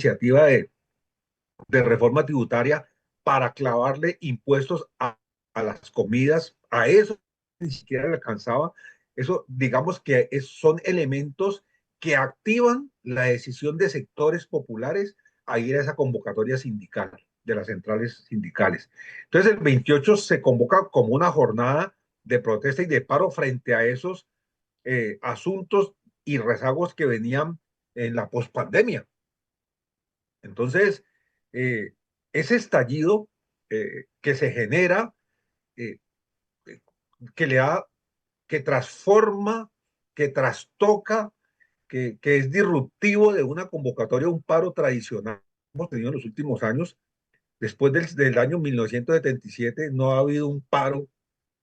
iniciativa de reforma tributaria para clavarle impuestos a las comidas, a eso ni siquiera le alcanzaba. Eso, digamos que son elementos que activan la decisión de sectores populares a ir a esa convocatoria sindical de las centrales sindicales. Entonces, el 28 se convoca como una jornada de protesta y de paro frente a esos asuntos y rezagos que venían en la pospandemia. Entonces, eh, ese estallido que se genera, eh, que le da, que transforma, que trastoca, que es disruptivo de una convocatoria, un paro tradicional que hemos tenido en los últimos años. Después del año 1977 no ha habido un paro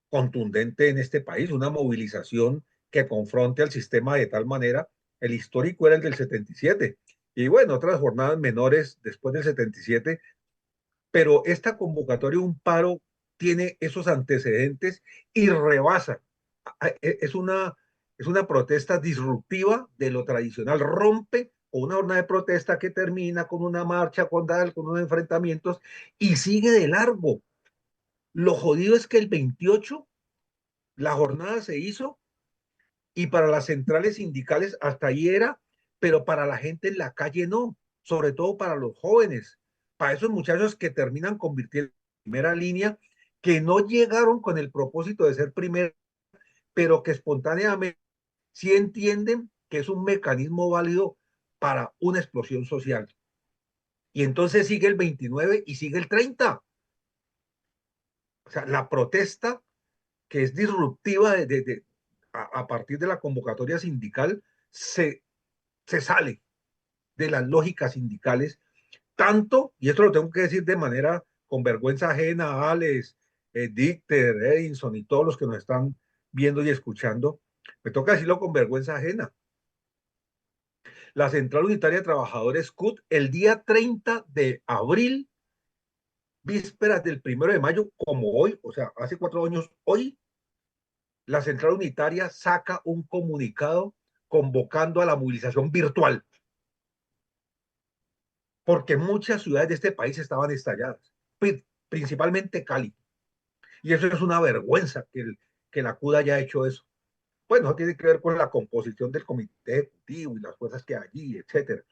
contundente en este país, una movilización que confronte al sistema de tal manera. El histórico era el del 77 y bueno, otras jornadas menores después del 77, pero esta convocatoria, un paro, tiene esos antecedentes y rebasa. Es una protesta disruptiva de lo tradicional, rompe con una jornada de protesta que termina con una marcha, con unos enfrentamientos y sigue de largo. Lo jodido es que el 28 la jornada se hizo y para las centrales sindicales hasta ahí era, pero para la gente en la calle no, sobre todo para los jóvenes, para esos muchachos que terminan convirtiendo en primera línea, que no llegaron con el propósito de ser primero, pero que espontáneamente sí entienden que es un mecanismo válido para una explosión social. Y entonces sigue el 29 y sigue el 30. O sea, la protesta que es disruptiva a partir de la convocatoria sindical se, se sale de las lógicas sindicales, tanto, y esto lo tengo que decir de manera con vergüenza ajena a Alex, Dicter, Edinson y todos los que nos están viendo y escuchando, me toca decirlo con vergüenza ajena. La Central Unitaria de Trabajadores CUT, el día 30 de abril, vísperas del 1 de mayo, como hoy, o sea, hace 4 años, hoy, la Central Unitaria saca un comunicado convocando a la movilización virtual, porque muchas ciudades de este país estaban estalladas, principalmente Cali. Y eso es una vergüenza que la CUDA haya hecho eso. Bueno, eso tiene que ver con la composición del comité ejecutivo y las cosas que hay allí, etcétera.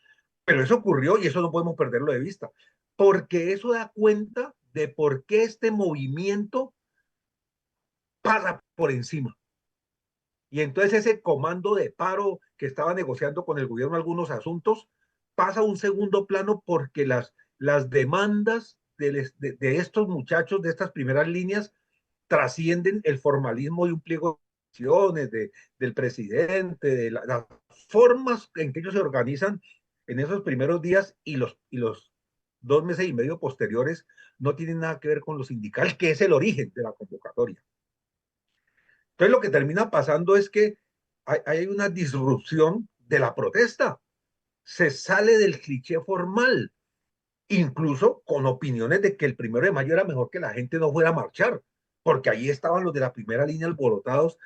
Pero eso ocurrió y eso no podemos perderlo de vista, porque eso da cuenta de por qué este movimiento pasa por encima. Y entonces ese comando de paro que estaba negociando con el gobierno algunos asuntos pasa a un segundo plano porque las demandas de estos muchachos, de estas primeras líneas, trascienden el formalismo de un pliego de acciones, del presidente, de las formas en que ellos se organizan en esos primeros días y los 2 meses y medio posteriores no tienen nada que ver con lo sindical, que es el origen de la convocatoria. Entonces lo que termina pasando es que hay una disrupción de la protesta, se sale del cliché formal, incluso con opiniones de que el 1 de mayo era mejor que la gente no fuera a marchar, porque ahí estaban los de la primera línea alborotados,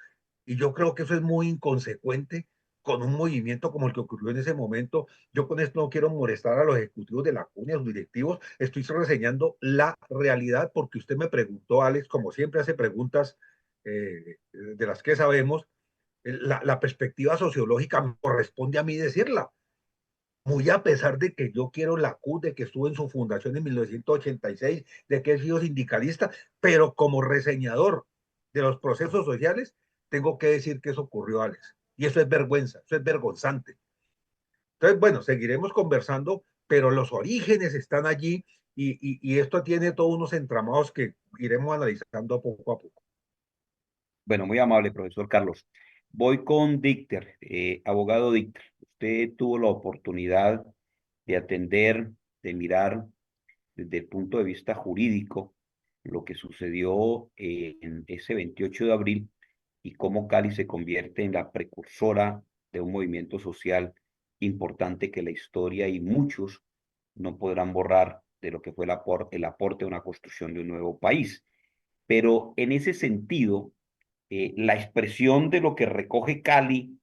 y yo creo que eso es muy inconsecuente con un movimiento como el que ocurrió en ese momento. Yo con esto no quiero molestar a los ejecutivos de la CUNY, a los directivos, estoy reseñando la realidad porque usted me preguntó, Alex, como siempre hace preguntas de las que sabemos, la perspectiva sociológica me corresponde a mí decirla muy a pesar de que yo quiero la CUT, de que estuve en su fundación en 1986, de que he sido sindicalista, pero como reseñador de los procesos sociales, tengo que decir que eso ocurrió, Alex. Y eso es vergüenza, eso es vergonzante. Entonces, bueno, seguiremos conversando, pero los orígenes están allí y esto tiene todos unos entramados que iremos analizando poco a poco. Bueno, muy amable, profesor Carlos. Voy con Dicter, abogado Dicter. Usted tuvo la oportunidad de atender, de mirar desde el punto de vista jurídico lo que sucedió en ese 28 de abril y cómo Cali se convierte en la precursora de un movimiento social importante que la historia y muchos no podrán borrar de lo que fue el aporte a una construcción de un nuevo país. Pero en ese sentido, la expresión de lo que recoge Cali,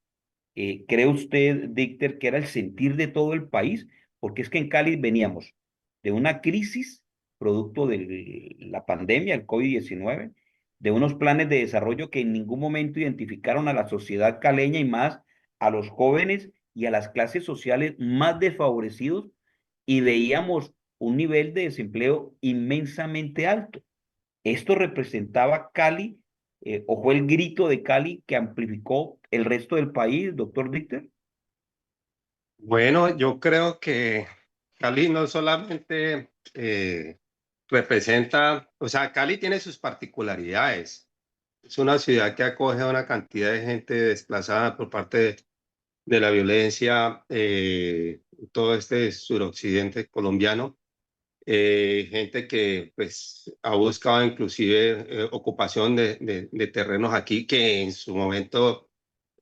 ¿cree usted, Dicter, que era el sentir de todo el país? porque es que en Cali veníamos de una crisis producto de la pandemia, el COVID-19, de unos planes de desarrollo que en ningún momento identificaron a la sociedad caleña y más a los jóvenes y a las clases sociales más desfavorecidos, y veíamos un nivel de desempleo inmensamente alto. Esto representaba Cali, o fue el grito de Cali que amplificó el resto del país, doctor Dieter. Bueno, yo creo que Cali no solamente representa, o sea, Cali tiene sus particularidades. Es una ciudad que acoge a una cantidad de gente desplazada por parte de la violencia, todo este suroccidente colombiano, gente que pues ha buscado inclusive ocupación de terrenos aquí que en su momento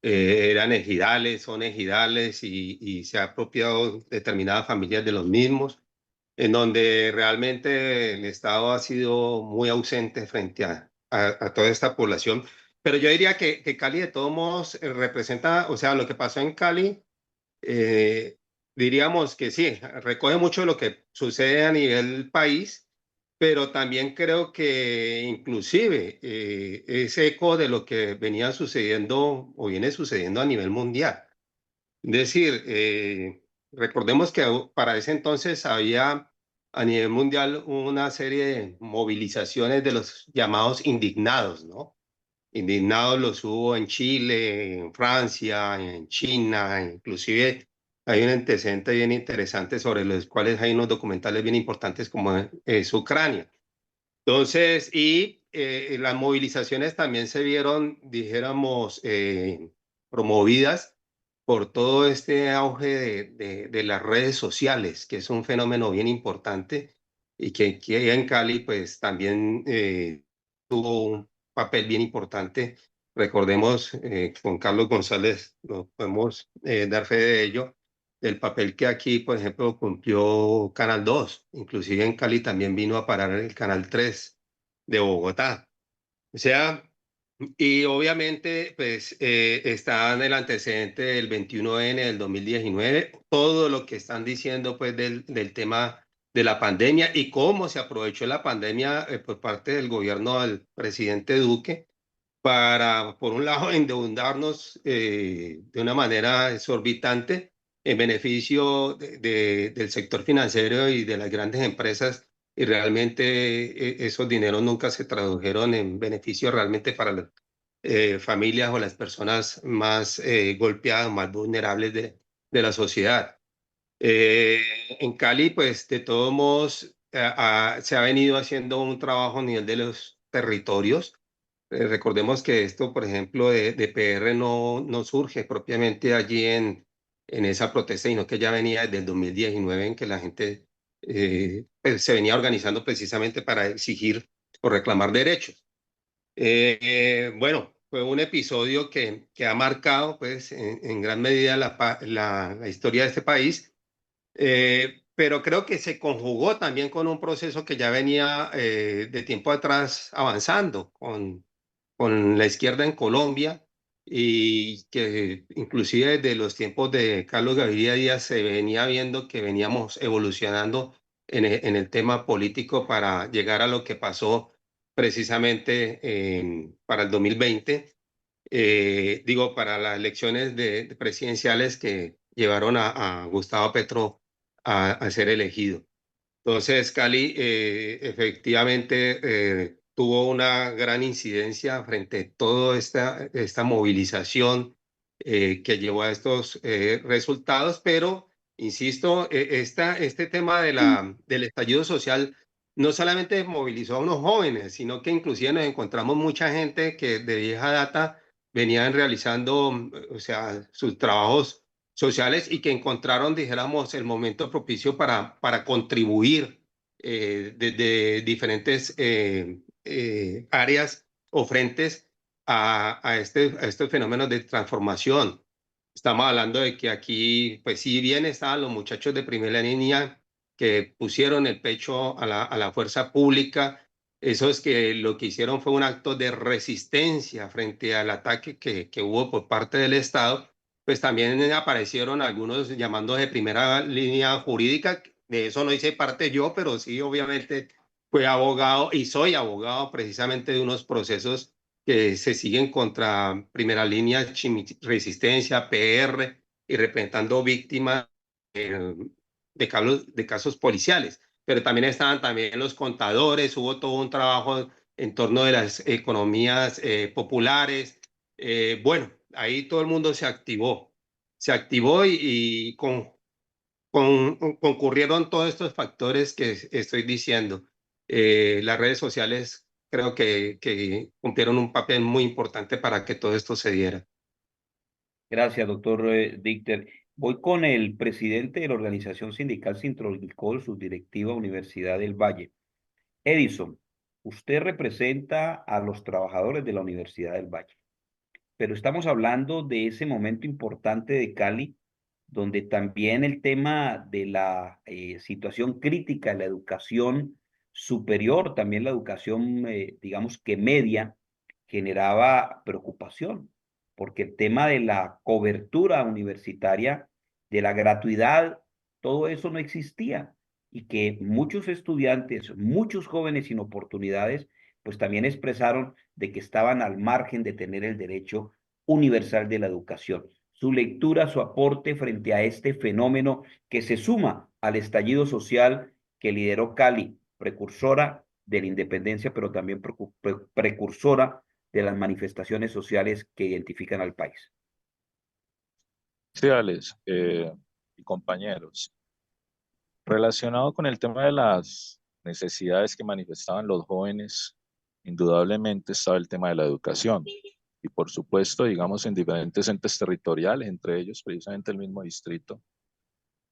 eran ejidales, son ejidales y se ha apropiado determinadas familias de los mismos, en donde realmente el Estado ha sido muy ausente frente a toda esta población. Pero yo diría que Cali de todos modos representa, o sea, lo que pasó en Cali, eh, diríamos que sí, recoge mucho de lo que sucede a nivel país, pero también creo que inclusive es eco de lo que venía sucediendo o viene sucediendo a nivel mundial. Es decir, recordemos que para ese entonces había a nivel mundial una serie de movilizaciones de los llamados indignados, ¿no? Indignados los hubo en Chile, en Francia, en China, inclusive hay un antecedente bien interesante sobre los cuales hay unos documentales bien importantes como es Ucrania. Entonces, las movilizaciones también se vieron, dijéramos, promovidas por todo este auge de las redes sociales, que es un fenómeno bien importante y que aquí en Cali, pues también tuvo un papel bien importante. Recordemos, con Carlos González, lo podemos dar fe de ello, el papel que aquí, por ejemplo, cumplió Canal 2, inclusive en Cali también vino a parar el Canal 3 de Bogotá. O sea, y obviamente, pues está en el antecedente del 21N del 2019, todo lo que están diciendo pues del tema de la pandemia y cómo se aprovechó la pandemia por parte del gobierno del presidente Duque para, por un lado, endeudarnos de una manera exorbitante en beneficio del sector financiero y de las grandes empresas, y realmente esos dineros nunca se tradujeron en beneficio realmente para las familias o las personas más golpeadas, más vulnerables de la sociedad. Eh, en Cali, pues de todos modos, se ha venido haciendo un trabajo a nivel de los territorios. Recordemos que esto, por ejemplo, de PR no surge propiamente allí en esa protesta, sino que ya venía desde el 2019 en que la gente pues, se venía organizando precisamente para exigir o reclamar derechos. Bueno, fue un episodio que ha marcado pues, en gran medida la historia de este país, pero creo que se conjugó también con un proceso que ya venía de tiempo atrás avanzando, con la izquierda en Colombia y que inclusive desde los tiempos de Carlos Gaviria Díaz se venía viendo que veníamos evolucionando en el tema político para llegar a lo que pasó precisamente para el 2020, digo, para las elecciones de presidenciales que llevaron a Gustavo Petro a ser elegido. Entonces, Cali efectivamente tuvo una gran incidencia frente a toda esta movilización que llevó a estos resultados, pero, insisto, este tema del estallido social no solamente movilizó a unos jóvenes, sino que inclusive nos encontramos mucha gente que de vieja data venían realizando, o sea, sus trabajos sociales y que encontraron, dijéramos, el momento propicio para contribuir desde diferentes áreas o frentes a estos fenómenos de transformación. Estamos hablando de que aquí, pues si bien estaban los muchachos de primera línea que pusieron el pecho a la fuerza pública, esos que lo que hicieron fue un acto de resistencia frente al ataque que hubo por parte del Estado, pues también aparecieron algunos llamándose de primera línea jurídica. De eso no hice parte yo, pero sí, obviamente, fui abogado y soy abogado precisamente de unos procesos que se siguen contra primera línea, resistencia, PR y representando víctimas de casos policiales. Pero también estaban también los contadores, hubo todo un trabajo en torno de las economías populares. Bueno, ahí todo el mundo se activó y concurrieron todos estos factores que estoy diciendo. Las redes sociales creo que cumplieron un papel muy importante para que todo esto se diera. Gracias, doctor Dicter. Voy con el presidente de la organización sindical Sintrolcol, subdirectiva Universidad del Valle. Edison, usted representa a los trabajadores de la Universidad del Valle, pero estamos hablando de ese momento importante de Cali, donde también el tema de la situación crítica de la educación superior, también la educación, digamos que media, generaba preocupación, porque el tema de la cobertura universitaria, de la gratuidad, todo eso no existía y que muchos estudiantes, muchos jóvenes sin oportunidades, pues también expresaron de que estaban al margen de tener el derecho universal de la educación. Su lectura, su aporte frente a este fenómeno que se suma al estallido social que lideró Cali, precursora de la independencia, pero también precursora de las manifestaciones sociales que identifican al país. Sí, Alex, y compañeros, relacionado con el tema de las necesidades que manifestaban los jóvenes, indudablemente estaba el tema de la educación. Y por supuesto, digamos, en diferentes entes territoriales, entre ellos precisamente el mismo distrito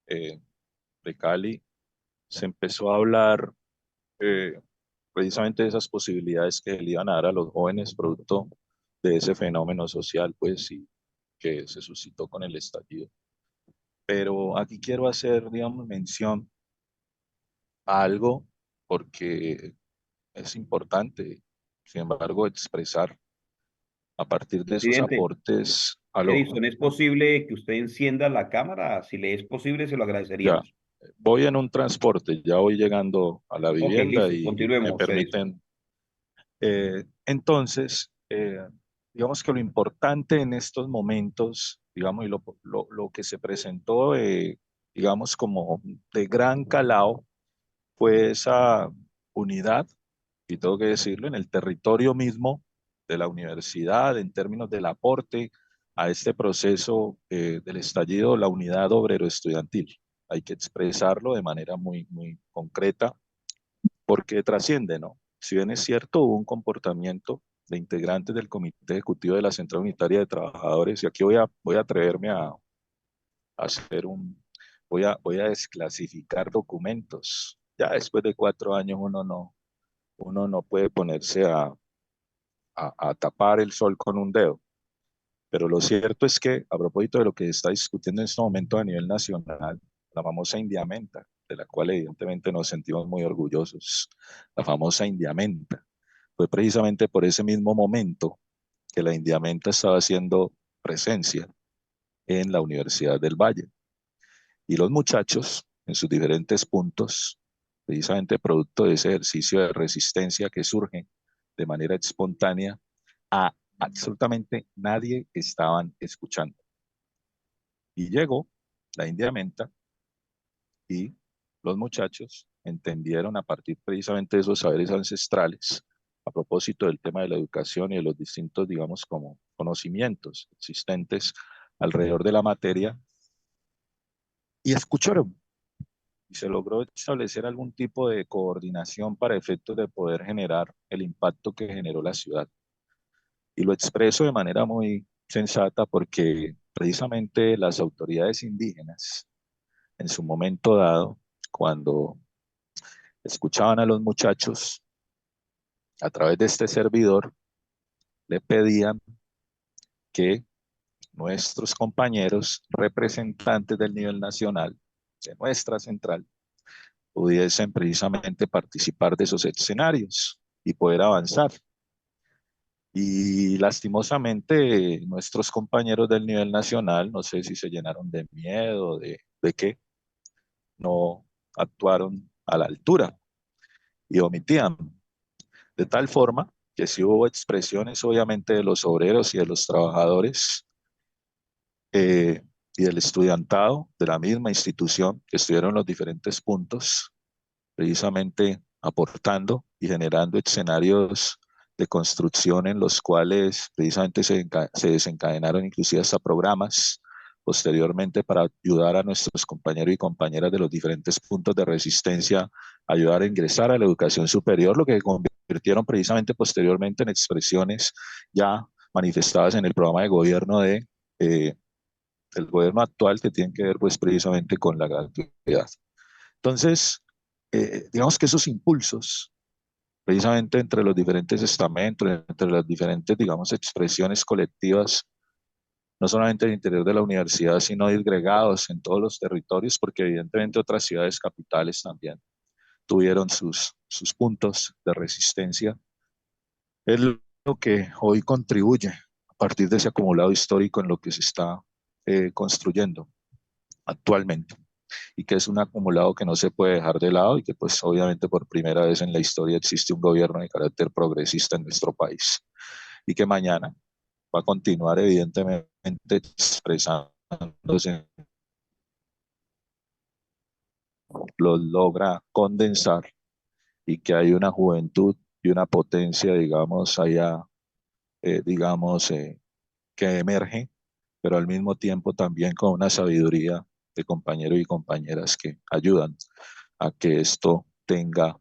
eh, de Cali, se empezó a hablar eh, precisamente de esas posibilidades que le iban a dar a los jóvenes producto de ese fenómeno social, pues, y que se suscitó con el estallido. Pero aquí quiero hacer, digamos, mención a algo porque es importante, sin embargo, expresar a partir de esos Presidente, aportes a lo... Edison, ¿es posible que usted encienda la cámara? Si le es posible, se lo Ya, agradeceríamos. voy en un transporte, ya voy llegando a la Ok, vivienda listo, y me continuemos, Edison. permiten. Entonces, digamos que lo importante en estos momentos, digamos, y lo que se presentó, digamos, como de gran calado, fue esa unidad, y tengo que decirlo, en el territorio mismo de la universidad, en términos del aporte a este proceso del estallido, la unidad obrero-estudiantil. Hay que expresarlo de manera muy, muy concreta, porque trasciende, ¿no? Si bien es cierto, hubo un comportamiento de integrantes del Comité Ejecutivo de la Central Unitaria de Trabajadores, y aquí voy a atreverme a hacer voy a desclasificar documentos. Ya después de 4 años uno no puede ponerse a tapar el sol con un dedo. Pero lo cierto es que, a propósito de lo que se está discutiendo en este momento a nivel nacional, la famosa Indiamenta, de la cual evidentemente nos sentimos muy orgullosos, la famosa Indiamenta, fue precisamente por ese mismo momento que la Indiamenta estaba haciendo presencia en la Universidad del Valle. Y los muchachos, en sus diferentes puntos, precisamente producto de ese ejercicio de resistencia que surge de manera espontánea, a absolutamente nadie estaban escuchando. Y llegó la Indiamenta y los muchachos entendieron a partir precisamente de esos saberes ancestrales, a propósito del tema de la educación y de los distintos, digamos, como conocimientos existentes alrededor de la materia, y escucharon. Y se logró establecer algún tipo de coordinación para efectos de poder generar el impacto que generó la ciudad. Y lo expreso de manera muy sensata porque precisamente las autoridades indígenas, en su momento dado, cuando escuchaban a los muchachos a través de este servidor, le pedían que nuestros compañeros representantes del nivel nacional, de nuestra central, pudiesen precisamente participar de esos escenarios y poder avanzar. Y lastimosamente nuestros compañeros del nivel nacional, no sé si se llenaron de miedo, de qué, no actuaron a la altura y omitían. De tal forma que sí hubo expresiones obviamente de los obreros y de los trabajadores y del estudiantado de la misma institución que estuvieron en los diferentes puntos, precisamente aportando y generando escenarios de construcción en los cuales precisamente se desencadenaron inclusive hasta programas posteriormente para ayudar a nuestros compañeros y compañeras de los diferentes puntos de resistencia, ayudar a ingresar a la educación superior, lo que convirtieron precisamente posteriormente en expresiones ya manifestadas en el programa de gobierno del gobierno actual que tienen que ver pues precisamente con la gratuidad. Entonces, digamos que esos impulsos, precisamente entre los diferentes estamentos, entre las diferentes, digamos, expresiones colectivas, no solamente en el interior de la universidad, sino disgregados en todos los territorios, porque evidentemente otras ciudades capitales también tuvieron sus puntos de resistencia, es lo que hoy contribuye a partir de ese acumulado histórico en lo que se está construyendo actualmente y que es un acumulado que no se puede dejar de lado y que pues obviamente por primera vez en la historia existe un gobierno de carácter progresista en nuestro país y que mañana va a continuar evidentemente expresándose, lo logra condensar y que hay una juventud y una potencia, digamos, allá, digamos, que emerge, pero al mismo tiempo también con una sabiduría de compañeros y compañeras que ayudan a que esto tenga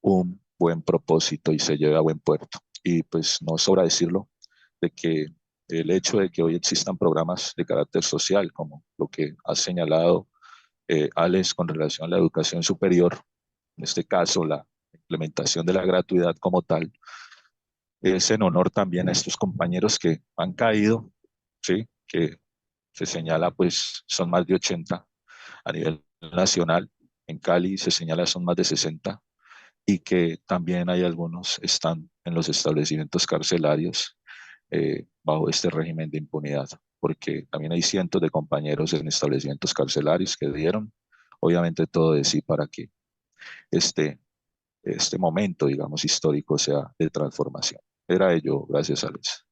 un buen propósito y se lleve a buen puerto. Y pues no sobra decirlo de que el hecho de que hoy existan programas de carácter social, como lo que ha señalado Alex con relación a la educación superior, en este caso la implementación de la gratuidad como tal, es en honor también a estos compañeros que han caído, ¿sí? Que se señala pues son más de 80 a nivel nacional, en Cali se señala son más de 60 y que también hay algunos están en los establecimientos carcelarios bajo este régimen de impunidad, porque también hay cientos de compañeros en establecimientos carcelarios que dieron obviamente todo de sí para que este, este momento, digamos, histórico sea de transformación. Era ello, gracias Alex.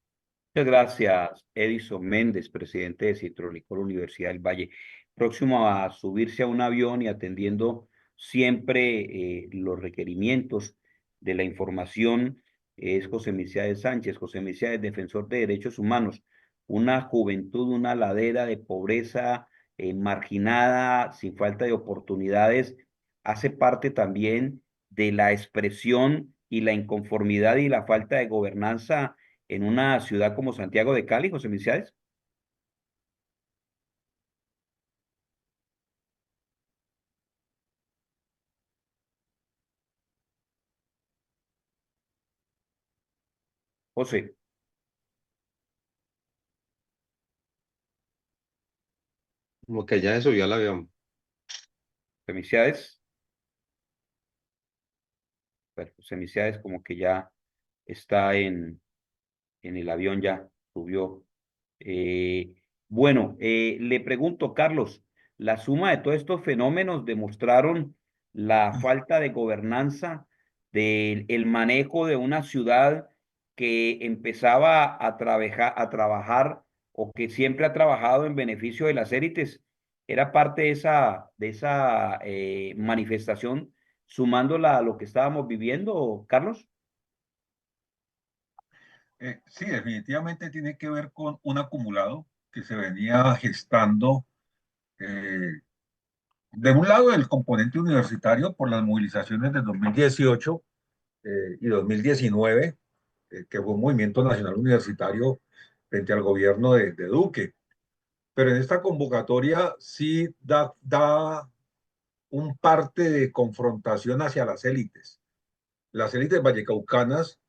Muchas gracias, Edison Méndez, presidente de Citrolicor Universidad del Valle. Próximo a subirse a un avión y atendiendo siempre los requerimientos de la información es José Misiades Sánchez. José Misiades, defensor de derechos humanos, una juventud, una ladera de pobreza marginada, sin falta de oportunidades, hace parte también de la expresión y la inconformidad y la falta de gobernanza en una ciudad como Santiago de Cali, José Misiades. José, Como que ya se subió al avión. José Misiades, bueno, José Misiades como que ya está en el avión, ya subió. Bueno, le pregunto, Carlos, la suma de todos estos fenómenos demostraron la falta de gobernanza, del el manejo de una ciudad que empezaba a trabajar o que siempre ha trabajado en beneficio de las élites. Era parte de esa manifestación, sumándola a lo que estábamos viviendo, Carlos. Sí, definitivamente tiene que ver con un acumulado que se venía gestando eh, de un lado el componente universitario por las movilizaciones de 2018 y 2019, que fue un movimiento nacional universitario frente al gobierno de Duque. Pero en esta convocatoria sí da un parte de confrontación hacia las élites. Las élites vallecaucanas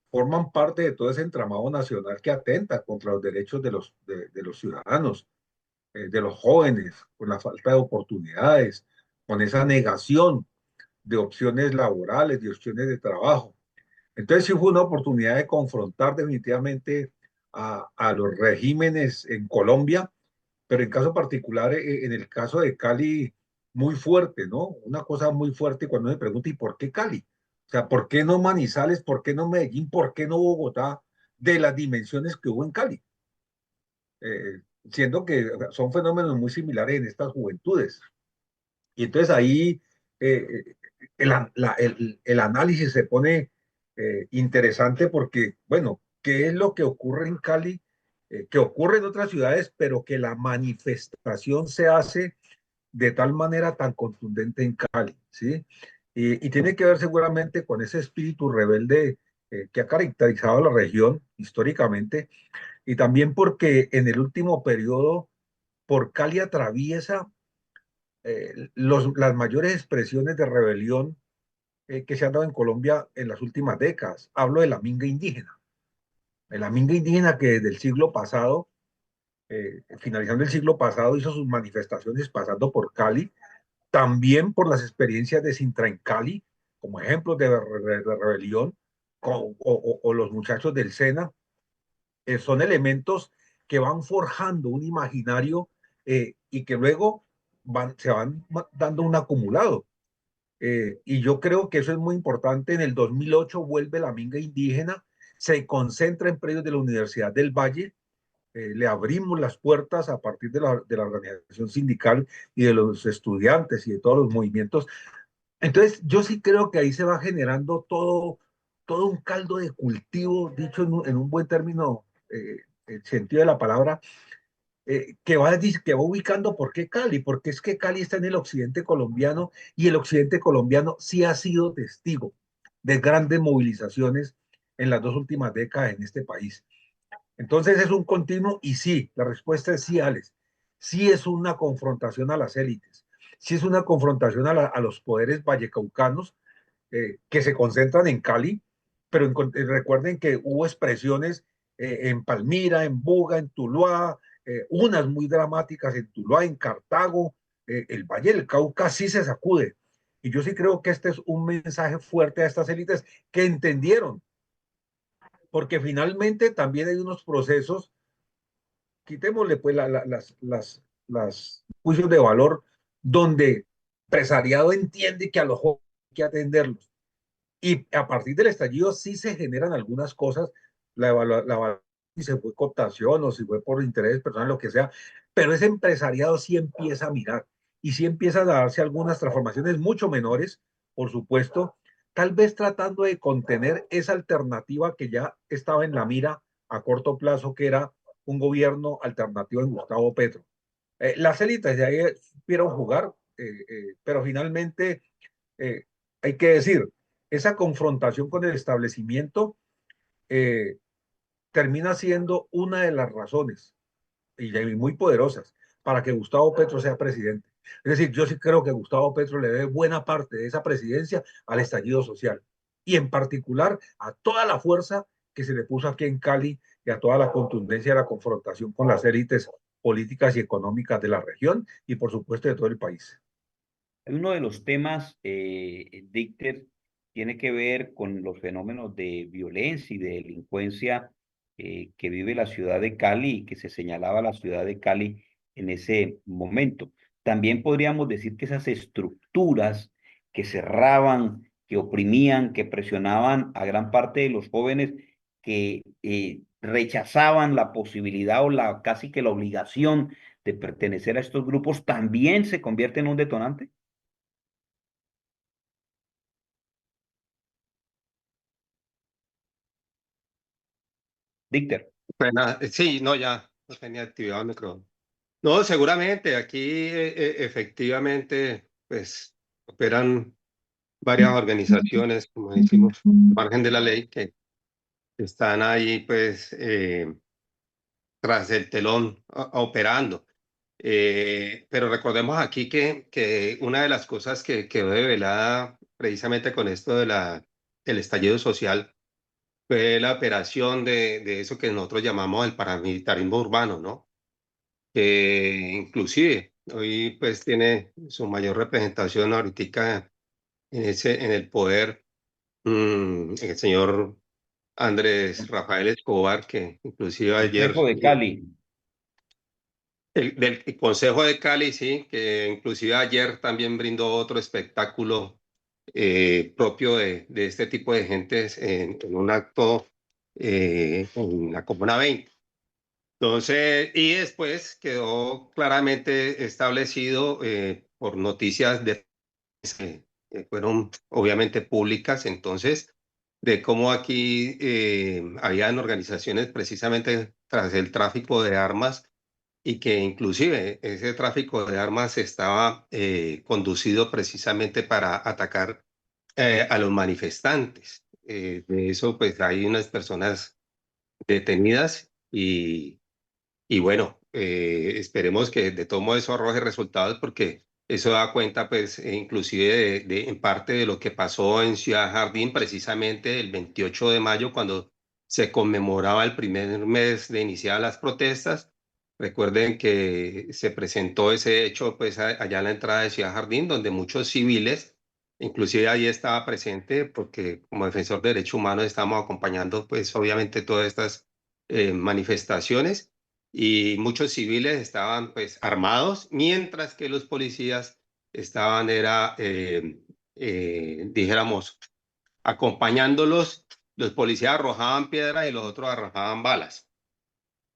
forman parte de todo ese entramado nacional que atenta contra los derechos de los ciudadanos, de los jóvenes, con la falta de oportunidades, con esa negación de opciones laborales, de opciones de trabajo. Entonces sí fue una oportunidad de confrontar definitivamente a los regímenes en Colombia, pero en caso particular, en el caso de Cali, muy fuerte, ¿no? Una cosa muy fuerte cuando me pregunta, ¿y por qué Cali? O sea, ¿por qué no Manizales? ¿Por qué no Medellín? ¿Por qué no Bogotá? De las dimensiones que hubo en Cali. Siendo que son fenómenos muy similares en estas juventudes. Y entonces ahí el análisis se pone interesante porque, bueno, ¿qué es lo que ocurre en Cali? Que ocurre en otras ciudades, pero que la manifestación se hace de tal manera tan contundente en Cali, ¿sí? Y tiene que ver seguramente con ese espíritu rebelde que ha caracterizado a la región históricamente, y también porque en el último periodo por Cali atraviesa las mayores expresiones de rebelión que se han dado en Colombia en las últimas décadas. Hablo de la minga indígena. La minga indígena que desde el siglo pasado, finalizando el siglo pasado, hizo sus manifestaciones pasando por Cali, también por las experiencias de Sintra en Cali, como ejemplos de rebelión, o los muchachos del SENA, son elementos que van forjando un imaginario y que luego se van dando un acumulado. Y yo creo que eso es muy importante. En el 2008 vuelve la minga indígena, se concentra en predios de la Universidad del Valle, le abrimos las puertas a partir de la organización sindical y de los estudiantes y de todos los movimientos. Entonces, yo sí creo que ahí se va generando todo un caldo de cultivo, dicho en un buen término, el sentido de la palabra, que va ubicando por qué Cali, porque es que Cali está en el occidente colombiano y el occidente colombiano sí ha sido testigo de grandes movilizaciones en las dos últimas décadas en este país. Entonces es un continuo y sí, la respuesta es sí, Alex. Sí es una confrontación a las élites, sí es una confrontación a los poderes vallecaucanos que se concentran en Cali, pero recuerden que hubo expresiones en Palmira, en Buga, en Tuluá, unas muy dramáticas en Tuluá, en Cartago, el Valle del Cauca sí se sacude. Y yo sí creo que este es un mensaje fuerte a estas élites que entendieron, porque finalmente también hay unos procesos, quitémosle pues las juicios de valor, donde empresariado entiende que a los jóvenes hay que atenderlos. Y a partir del estallido sí se generan algunas cosas, si se fue cooptación o si fue por interés personal, lo que sea, pero ese empresariado sí empieza a mirar y sí empieza a darse algunas transformaciones mucho menores, por supuesto, tal vez tratando de contener esa alternativa que ya estaba en la mira a corto plazo, que era un gobierno alternativo en Gustavo Petro. Las élites de ahí supieron jugar, pero finalmente eh, hay que decir, esa confrontación con el establecimiento eh, termina siendo una de las razones, y muy poderosas, para que Gustavo Petro sea presidente. Es decir, yo sí creo que Gustavo Petro le debe buena parte de esa presidencia al estallido social, y en particular a toda la fuerza que se le puso aquí en Cali y a toda la contundencia de la confrontación con las élites políticas y económicas de la región y por supuesto de todo el país. Uno de los temas, Dicter, tiene que ver con los fenómenos de violencia y de delincuencia que vive la ciudad de Cali y que se señalaba la ciudad de Cali en ese momento. También podríamos decir que esas estructuras que cerraban, que oprimían, que presionaban a gran parte de los jóvenes que rechazaban la posibilidad o casi que la obligación de pertenecer a estos grupos, también se convierte en un detonante. Dicter. Bueno, sí, no, ya no tenía activado el micrófono. No, seguramente aquí efectivamente, pues operan varias organizaciones, como decimos, margen de la ley, que están ahí, pues, tras el telón operando. Pero recordemos aquí que una de las cosas que quedó develada precisamente con esto el estallido social fue la operación de eso que nosotros llamamos el paramilitarismo urbano, ¿no? Que inclusive hoy pues tiene su mayor representación ahorita en el poder el señor Andrés Rafael Escobar, que inclusive ayer, Consejo de Cali. del Consejo de Cali, sí, que inclusive ayer también brindó otro espectáculo propio de este tipo de gentes en un acto en la Comuna 20. Entonces, y después quedó claramente establecido por noticias que fueron obviamente públicas, entonces, de cómo aquí habían organizaciones precisamente tras el tráfico de armas y que inclusive ese tráfico de armas estaba conducido precisamente para atacar a los manifestantes. De eso, pues hay unas personas detenidas y bueno, esperemos que de todo modo eso arroje resultados porque eso da cuenta, pues, inclusive en parte de lo que pasó en Ciudad Jardín, precisamente el 28 de mayo, cuando se conmemoraba el primer mes de iniciar las protestas. Recuerden que se presentó ese hecho, pues, allá en la entrada de Ciudad Jardín, donde muchos civiles, inclusive ahí estaba presente, porque como defensor de derechos humanos estamos acompañando, pues, obviamente todas estas manifestaciones y muchos civiles estaban pues armados, mientras que los policías estaban, dijéramos, acompañándolos. Los policías arrojaban piedras y los otros arrojaban balas.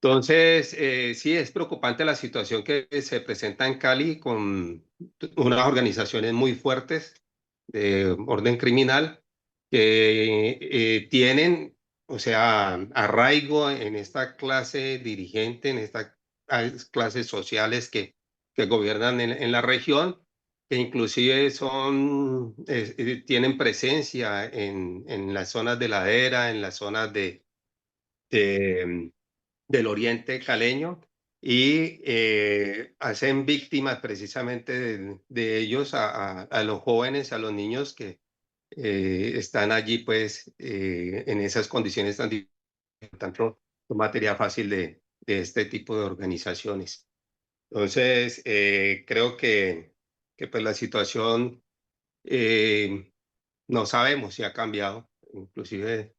Entonces, sí, es preocupante la situación que se presenta en Cali con unas organizaciones muy fuertes de orden criminal que tienen, o sea, arraigo en esta clase dirigente, en estas clases sociales que gobiernan en la región, que inclusive tienen presencia en las zonas de ladera, en las zonas de del oriente caleño y hacen víctimas precisamente de ellos a los jóvenes, a los niños que están allí pues en esas condiciones tan difíciles, tanto materia fácil de este tipo de organizaciones. Entonces, creo que pues la situación no sabemos si ha cambiado, inclusive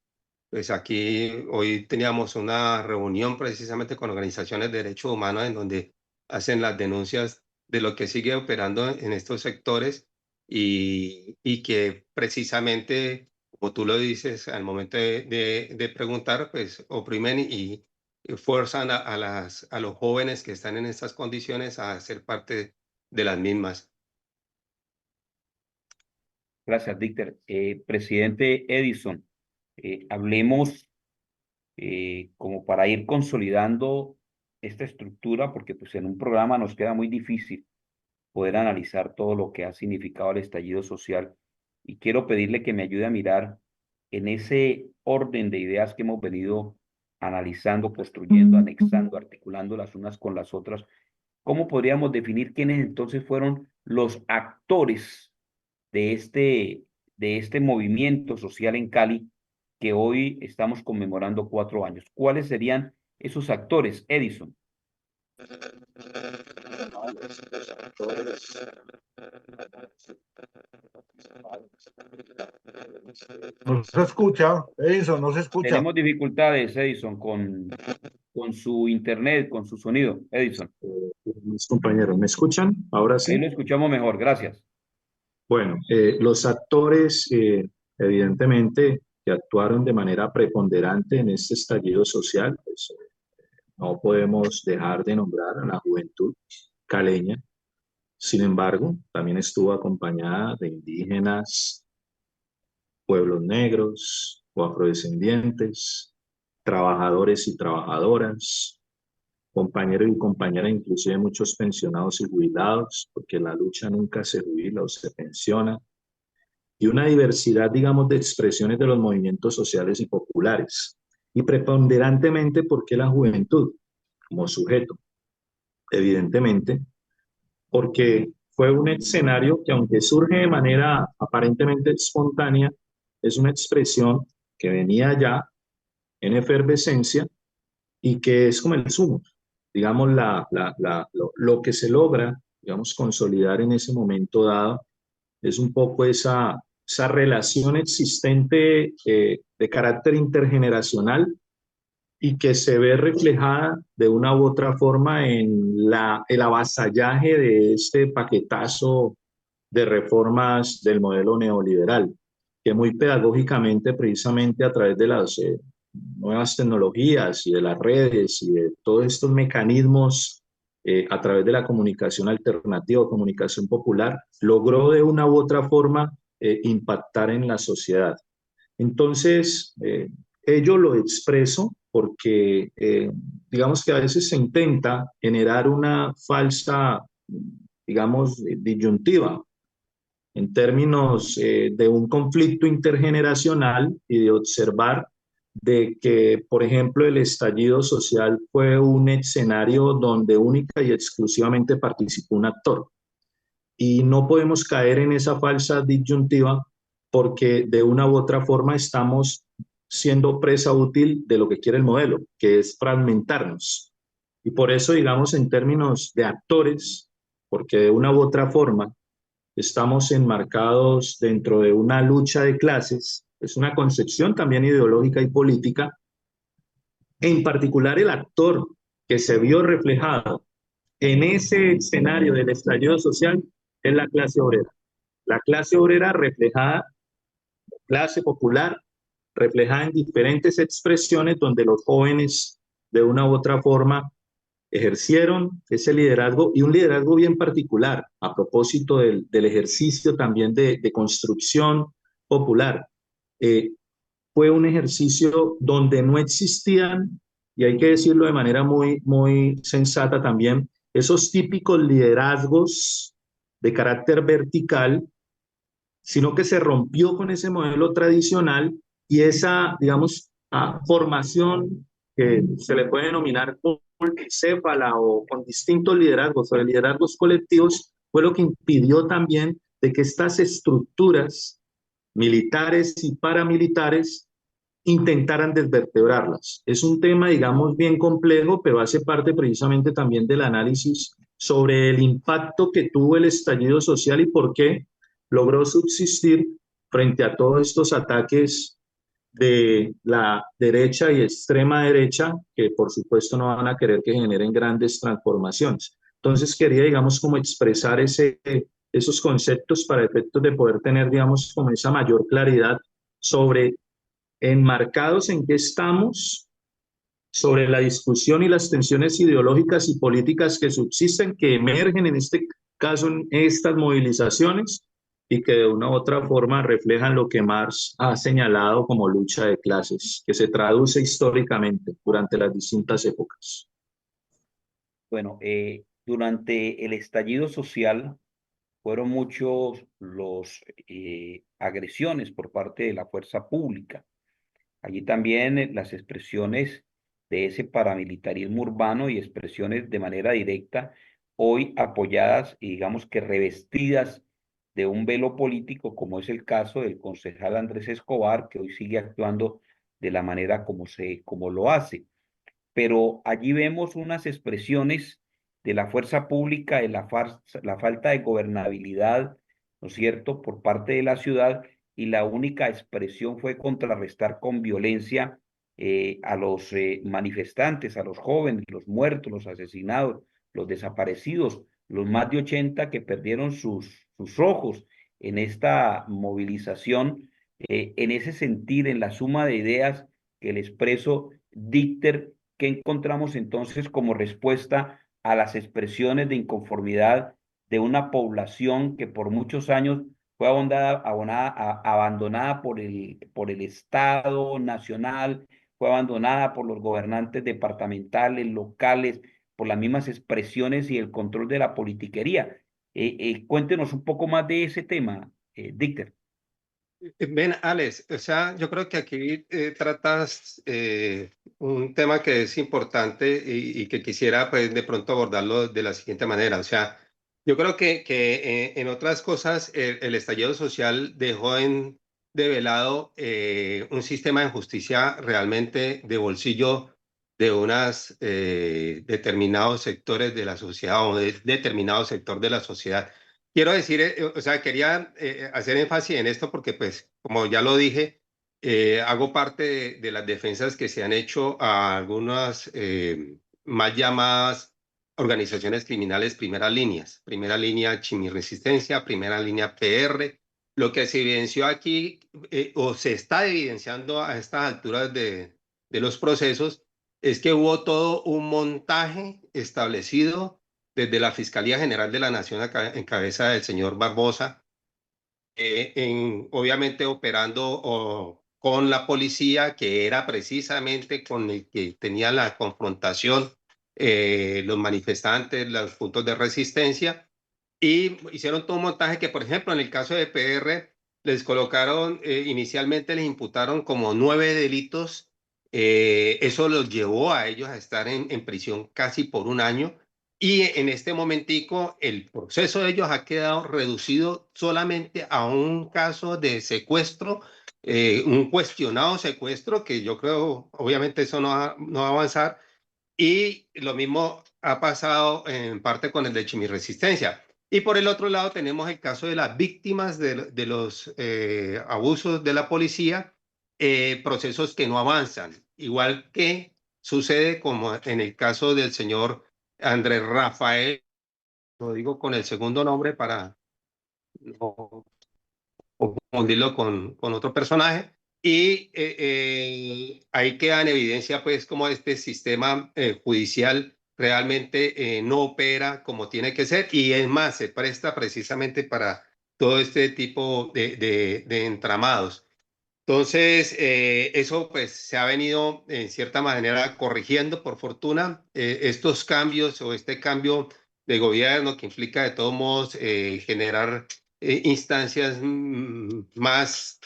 pues aquí hoy teníamos una reunión precisamente con organizaciones de derechos humanos en donde hacen las denuncias de lo que sigue operando en estos sectores y que precisamente, como tú lo dices, al momento de preguntar, pues oprimen y fuerzan a los jóvenes que están en estas condiciones a ser parte de las mismas. Gracias, Dicter. Presidente Edison, hablemos como para ir consolidando esta estructura, porque pues en un programa nos queda muy difícil poder analizar todo lo que ha significado el estallido social. Y quiero pedirle que me ayude a mirar en ese orden de ideas que hemos venido analizando, construyendo, anexando, articulando las unas con las otras. ¿Cómo podríamos definir quiénes entonces fueron los actores de este movimiento social en Cali que hoy estamos conmemorando 4 años? ¿Cuáles serían esos actores, Edison? No se escucha, Edison, no se escucha. Tenemos dificultades, Edison, con su internet, con su sonido. Edison, Mis compañeros, ¿me escuchan? Ahora ahí sí. lo escuchamos mejor, gracias. Bueno, los actores, evidentemente, que actuaron de manera preponderante en este estallido social, pues no podemos dejar de nombrar a la juventud caleña. Sin embargo, también estuvo acompañada de indígenas, pueblos negros o afrodescendientes, trabajadores y trabajadoras, compañeros y compañeras, inclusive muchos pensionados y jubilados, porque la lucha nunca se jubila o se pensiona, y una diversidad, digamos, de expresiones de los movimientos sociales y populares, y preponderantemente porque la juventud como sujeto, evidentemente, porque fue un escenario que aunque surge de manera aparentemente espontánea, es una expresión que venía ya en efervescencia y que es como el sumo, digamos, lo que se logra, digamos, consolidar en ese momento dado, es un poco esa esa relación existente de carácter intergeneracional y que se ve reflejada de una u otra forma en el avasallaje de este paquetazo de reformas del modelo neoliberal, que muy pedagógicamente, precisamente a través de las nuevas tecnologías y de las redes y de todos estos mecanismos a través de la comunicación alternativa o comunicación popular, logró de una u otra forma impactar en la sociedad. Entonces, ello lo expreso porque digamos que a veces se intenta generar una falsa, digamos, disyuntiva en términos de un conflicto intergeneracional y de observar de que, por ejemplo, el estallido social fue un escenario donde única y exclusivamente participó un actor. Y no podemos caer en esa falsa disyuntiva porque de una u otra forma estamos siendo presa útil de lo que quiere el modelo, que es fragmentarnos. Y por eso, digamos, en términos de actores, porque de una u otra forma estamos enmarcados dentro de una lucha de clases, es una concepción también ideológica y política, en particular el actor que se vio reflejado en ese escenario del estallido social es la clase obrera. La clase obrera reflejada, clase popular, reflejada en diferentes expresiones donde los jóvenes de una u otra forma ejercieron ese liderazgo y un liderazgo bien particular a propósito del ejercicio también de construcción popular. Fue un ejercicio donde no existían, y hay que decirlo de manera muy sensata también, esos típicos liderazgos de carácter vertical, sino que se rompió con ese modelo tradicional y esa, digamos, formación que se le puede denominar multicéfala o con distintos liderazgos o de liderazgos colectivos, fue lo que impidió también de que estas estructuras militares y paramilitares intentaran desvertebrarlas. Es un tema, digamos, bien complejo, pero hace parte precisamente también del análisis sobre el impacto que tuvo el estallido social y por qué logró subsistir frente a todos estos ataques de la derecha y extrema derecha, que por supuesto no van a querer que generen grandes transformaciones. Entonces quería, digamos, como expresar esos conceptos para efectos de poder tener, digamos, como esa mayor claridad sobre enmarcados en qué estamos, sobre la discusión y las tensiones ideológicas y políticas que subsisten, que emergen en este caso en estas movilizaciones y que de una u otra forma reflejan lo que Marx ha señalado como lucha de clases, que se traduce históricamente durante las distintas épocas. Bueno, durante el estallido social fueron muchos los agresiones por parte de la fuerza pública. Allí también las expresiones de ese paramilitarismo urbano y expresiones de manera directa, hoy apoyadas y digamos que revestidas de un velo político, como es el caso del concejal Andrés Escobar, que hoy sigue actuando de la manera como lo hace. Pero allí vemos unas expresiones de la fuerza pública, de la falta de gobernabilidad, ¿no es cierto?, por parte de la ciudad, y la única expresión fue contrarrestar con violencia a los manifestantes, a los jóvenes, los muertos, los asesinados, los desaparecidos, los más de 80 que perdieron sus ojos en esta movilización, en ese sentir, en la suma de ideas que el expreso Dichter. ¿Qué encontramos entonces como respuesta a las expresiones de inconformidad de una población que por muchos años fue abandonada por el Estado nacional, fue abandonada por los gobernantes departamentales, locales, por las mismas expresiones y el control de la politiquería? Cuéntenos un poco más de ese tema, Dichter. Ven, Alex, o sea, yo creo que aquí tratas un tema que es importante y que quisiera pues de pronto abordarlo de la siguiente manera. O sea, yo creo que en otras cosas el estallido social dejó develado un sistema de justicia realmente de bolsillo de unos determinados sectores de la sociedad o de determinado sector de la sociedad. quiero decir, o sea, quería hacer énfasis en esto porque, pues, como ya lo dije, hago parte de las defensas que se han hecho a algunas más llamadas organizaciones criminales primera línea Chimirresistencia, primera línea PR. Lo que se evidenció aquí, o se está evidenciando a estas alturas de los procesos, es que hubo todo un montaje establecido desde la Fiscalía General de la Nación en cabeza del señor Barbosa, obviamente operando con la policía, que era precisamente con el que tenía la confrontación los manifestantes, los puntos de resistencia, y hicieron todo un montaje que, por ejemplo, en el caso de PR, les colocaron, inicialmente les imputaron como 9 delitos. Eso los llevó a ellos a estar en prisión casi por un año. Y en este momentico, el proceso de ellos ha quedado reducido solamente a un caso de secuestro, un cuestionado secuestro, que yo creo, obviamente eso no va a avanzar. Y lo mismo ha pasado en parte con el de Chimirresistencia. Y por el otro lado tenemos el caso de las víctimas de los abusos de la policía, procesos que no avanzan, igual que sucede como en el caso del señor Andrés Rafael, lo digo con el segundo nombre para no confundirlo con otro personaje. Y ahí queda en evidencia, pues, cómo este sistema judicial realmente no opera como tiene que ser, y es más, se presta precisamente para todo este tipo de entramados. Entonces, eso pues se ha venido en cierta manera corrigiendo, por fortuna, estos cambios o este cambio de gobierno que implica de todos modos generar instancias más,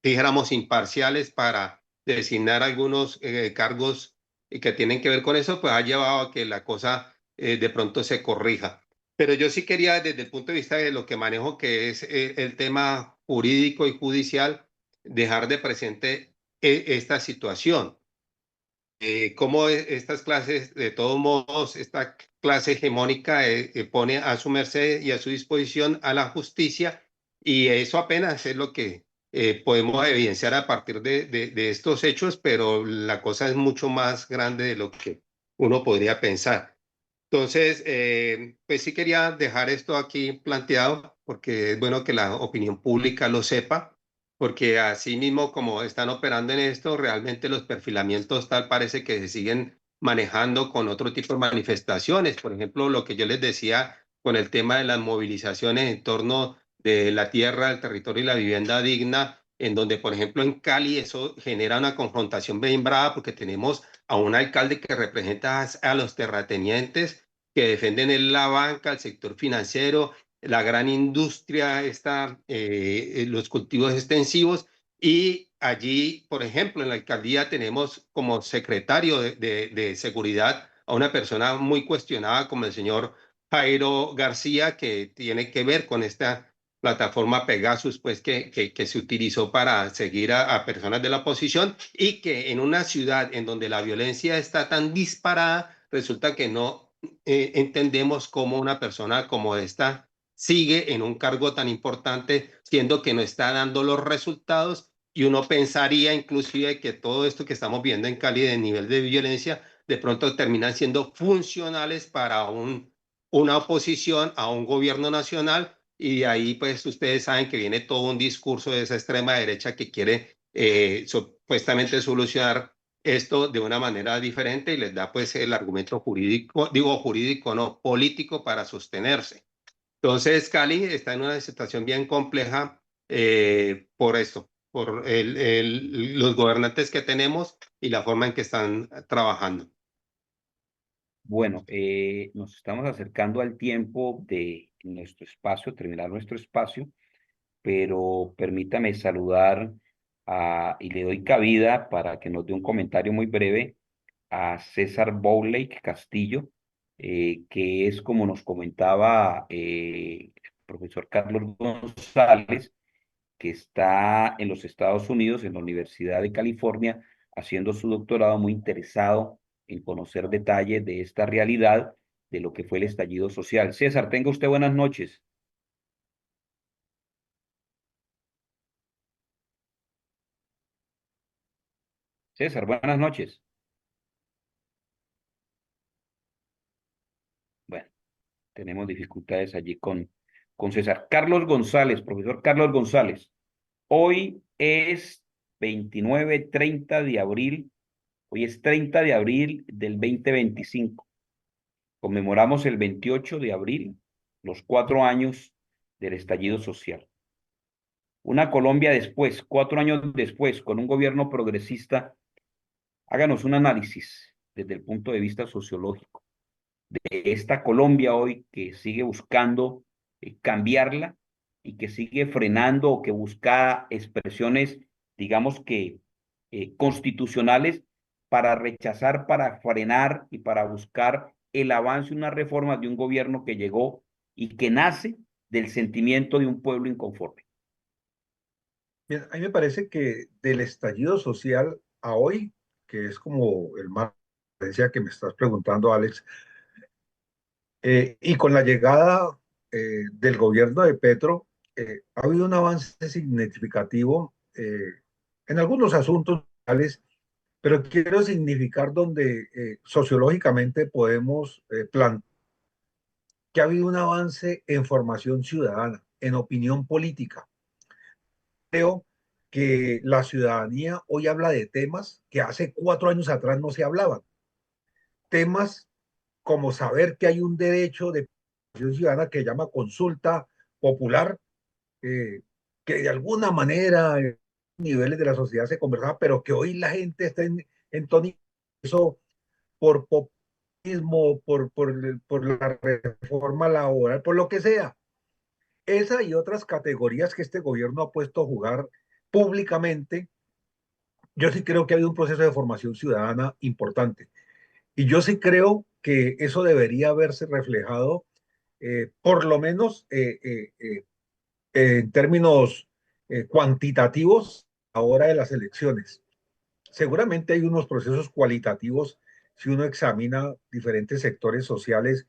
dijéramos, imparciales para designar algunos cargos que tienen que ver con eso, pues ha llevado a que la cosa de pronto se corrija. Pero yo sí quería, desde el punto de vista de lo que manejo, que es el tema jurídico y judicial, dejar de presente esta situación. Cómo estas clases, de todos modos, esta clase hegemónica pone a su merced y a su disposición a la justicia, y eso apenas es lo que podemos evidenciar a partir de estos hechos, pero la cosa es mucho más grande de lo que uno podría pensar. Entonces, pues sí quería dejar esto aquí planteado porque es bueno que la opinión pública lo sepa, porque así mismo como están operando en esto, realmente los perfilamientos tal parece que se siguen manejando con otro tipo de manifestaciones. Por ejemplo, lo que yo les decía con el tema de las movilizaciones en torno de la tierra, el territorio y la vivienda digna, en donde, por ejemplo, en Cali eso genera una confrontación bien brava porque tenemos a un alcalde que representa a los terratenientes que defienden la banca, el sector financiero, la gran industria, los cultivos extensivos. Y allí, por ejemplo, en la alcaldía tenemos como secretario de seguridad a una persona muy cuestionada como el señor Jairo García, que tiene que ver con esta plataforma Pegasus, pues que se utilizó para seguir a personas de la oposición, y que en una ciudad en donde la violencia está tan disparada, resulta que no entendemos cómo una persona como esta sigue en un cargo tan importante, siendo que no está dando los resultados, y uno pensaría inclusive que todo esto que estamos viendo en Cali de nivel de violencia, de pronto terminan siendo funcionales para una oposición a un gobierno nacional, y de ahí pues ustedes saben que viene todo un discurso de esa extrema derecha que quiere supuestamente solucionar esto de una manera diferente, y les da pues el argumento jurídico, digo jurídico, no, político, para sostenerse. Entonces Cali está en una situación bien compleja por esto, por los gobernantes que tenemos y la forma en que están trabajando. Bueno, nos estamos acercando al tiempo de nuestro espacio, terminar nuestro espacio, pero permítame saludar y le doy cabida para que nos dé un comentario muy breve a César Bowley Castillo, que es, como nos comentaba el profesor Carlos González, que está en los Estados Unidos, en la Universidad de California, haciendo su doctorado, muy interesado en conocer detalles de esta realidad, de lo que fue el estallido social. César, tenga usted buenas noches. César, buenas noches. Bueno, tenemos dificultades allí con César. Carlos González, profesor Carlos González. Hoy es 29-30 de abril. Hoy es 30 de abril del 2025. Conmemoramos el 28 de abril, los 4 años del estallido social. Una Colombia después, 4 años después, con un gobierno progresista. Háganos un análisis desde el punto de vista sociológico de esta Colombia hoy que sigue buscando cambiarla y que sigue frenando o que busca expresiones, digamos que constitucionales para rechazar, para frenar y para buscar el avance, una reforma de un gobierno que llegó y que nace del sentimiento de un pueblo inconforme. Bien, a mí me parece que del estallido social a hoy, que es como el más que me estás preguntando, Alex, y con la llegada del gobierno de Petro, ha habido un avance significativo en algunos asuntos sociales, pero quiero significar donde sociológicamente podemos plantear que ha habido un avance en formación ciudadana, en opinión política. Creo que la ciudadanía hoy habla de temas que hace 4 años atrás no se hablaban. Temas como saber que hay un derecho de participación ciudadana que se llama consulta popular, eh, que de alguna manera niveles de la sociedad se conversaba, pero que hoy la gente está en tono eso por populismo, por la reforma laboral, por lo que sea. Esa y otras categorías que este gobierno ha puesto a jugar públicamente, yo sí creo que ha habido un proceso de formación ciudadana importante. Y yo sí creo que eso debería verse reflejado, por lo menos en términos cuantitativos, ahora de las elecciones. Seguramente hay unos procesos cualitativos si uno examina diferentes sectores sociales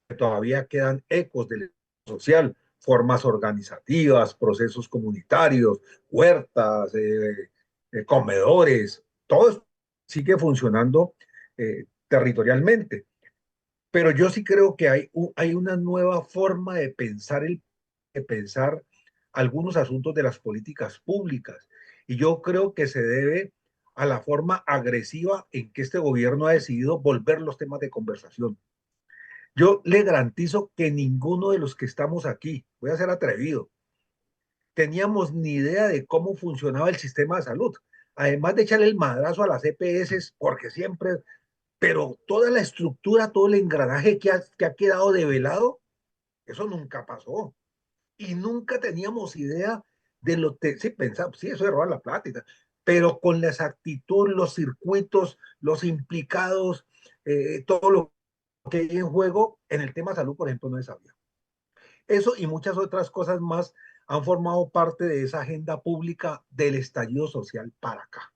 que todavía quedan ecos del social, formas organizativas, procesos comunitarios, huertas, comedores, todo esto sigue funcionando territorialmente. Pero yo sí creo que hay una nueva forma de pensar algunos asuntos de las políticas públicas. Y yo creo que se debe a la forma agresiva en que este gobierno ha decidido volver los temas de conversación. Yo le garantizo que ninguno de los que estamos aquí, voy a ser atrevido, teníamos ni idea de cómo funcionaba el sistema de salud. Además de echarle el madrazo a las EPS, porque siempre, pero toda la estructura, todo el engranaje que ha quedado develado, eso nunca pasó. Y nunca teníamos idea de lo que, sí, pensamos, sí, eso de robar la plata y tal, pero con la exactitud, los circuitos, los implicados, todo lo que hay en juego en el tema salud, por ejemplo, no se sabía. Eso y muchas otras cosas más han formado parte de esa agenda pública del estallido social para acá.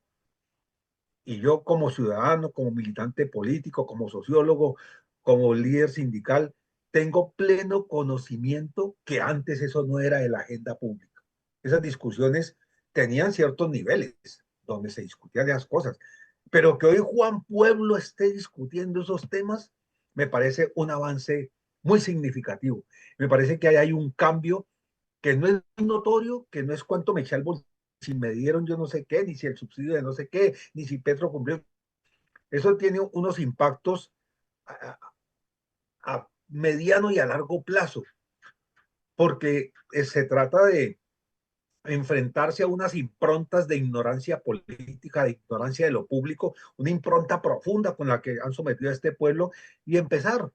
Y yo como ciudadano, como militante político, como sociólogo, como líder sindical, tengo pleno conocimiento que antes eso no era de la agenda pública. Esas discusiones tenían ciertos niveles donde se discutían esas cosas, pero que hoy Juan Pueblo esté discutiendo esos temas me parece un avance muy significativo. Me parece que hay un cambio que no es notorio, que no es cuánto me eché al bolsillo, si me dieron yo no sé qué, ni si el subsidio de no sé qué, ni si Petro cumplió. Eso tiene unos impactos a, a mediano y a largo plazo, porque se trata de enfrentarse a unas improntas de ignorancia política, de ignorancia de lo público, una impronta profunda con la que han sometido a este pueblo y empezar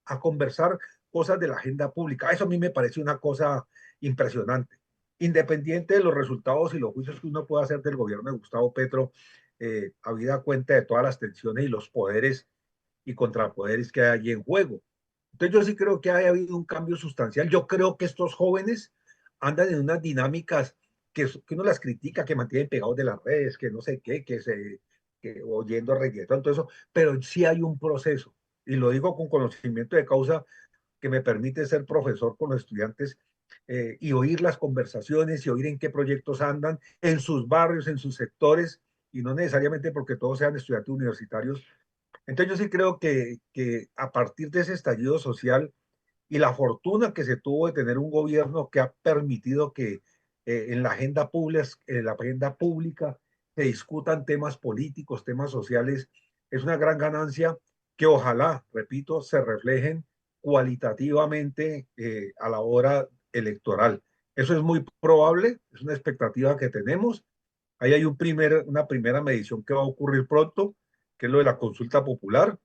a conversar cosas de la agenda pública. Eso a mí me parece una cosa impresionante. Independiente de los resultados y los juicios que uno pueda hacer del gobierno de Gustavo Petro, habida cuenta de todas las tensiones y los poderes y contrapoderes que hay allí en juego. Entonces yo sí creo que ha habido un cambio sustancial. Yo creo que estos jóvenes andan en unas dinámicas que uno las critica, que mantienen pegados de las redes, que no sé qué, que oyendo reggaetón, todo eso, pero sí hay un proceso, y lo digo con conocimiento de causa que me permite ser profesor con los estudiantes y oír las conversaciones y oír en qué proyectos andan, en sus barrios, en sus sectores, y no necesariamente porque todos sean estudiantes universitarios. Entonces yo sí creo que a partir de ese estallido social y la fortuna que se tuvo de tener un gobierno que ha permitido que en la agenda pública se discutan temas políticos, temas sociales, es una gran ganancia que ojalá, repito, se reflejen cualitativamente a la hora electoral. Eso es muy probable, es una expectativa que tenemos. Ahí hay una primera medición que va a ocurrir pronto, que es lo de la consulta popular.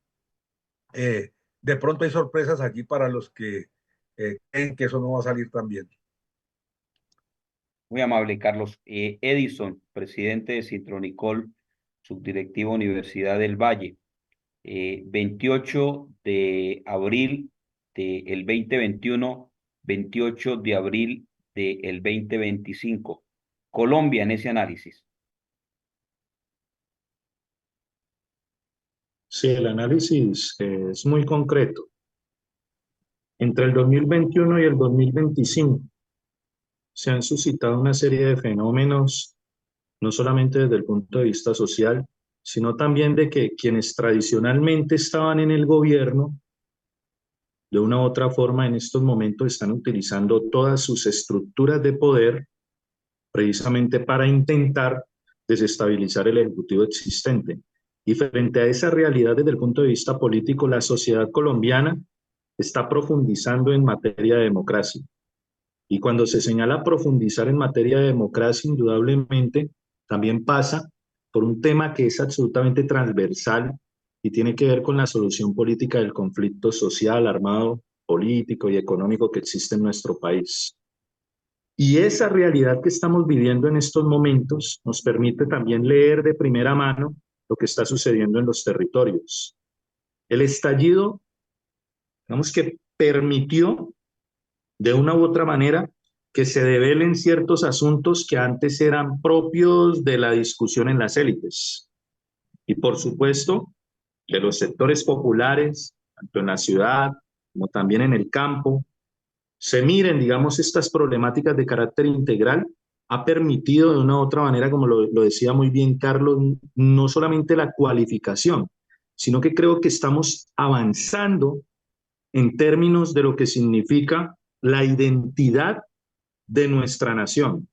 Eh, de pronto hay sorpresas allí para los que creen que eso no va a salir tan bien. Muy amable, Carlos. Edison, presidente de Sintronicol, subdirectivo Universidad del Valle, 28 de abril del 2021, 28 de abril del 2025. Colombia en ese análisis. Sí, el análisis es muy concreto. Entre el 2021 y el 2025 se han suscitado una serie de fenómenos, no solamente desde el punto de vista social, sino también de que quienes tradicionalmente estaban en el gobierno, de una u otra forma en estos momentos están utilizando todas sus estructuras de poder precisamente para intentar desestabilizar el ejecutivo existente. Y frente a esa realidad desde el punto de vista político, la sociedad colombiana está profundizando en materia de democracia. Y cuando se señala profundizar en materia de democracia, indudablemente también pasa por un tema que es absolutamente transversal y tiene que ver con la solución política del conflicto social, armado, político y económico que existe en nuestro país. Y esa realidad que estamos viviendo en estos momentos nos permite también leer de primera mano lo que está sucediendo en los territorios. El estallido, digamos que permitió de una u otra manera que se develen ciertos asuntos que antes eran propios de la discusión en las élites. Y por supuesto, de los sectores populares, tanto en la ciudad como también en el campo, se miren, digamos, estas problemáticas de carácter integral, ha permitido de una u otra manera, como lo decía muy bien Carlos, no solamente la cualificación, sino que creo que estamos avanzando en términos de lo que significa la identidad de nuestra nación.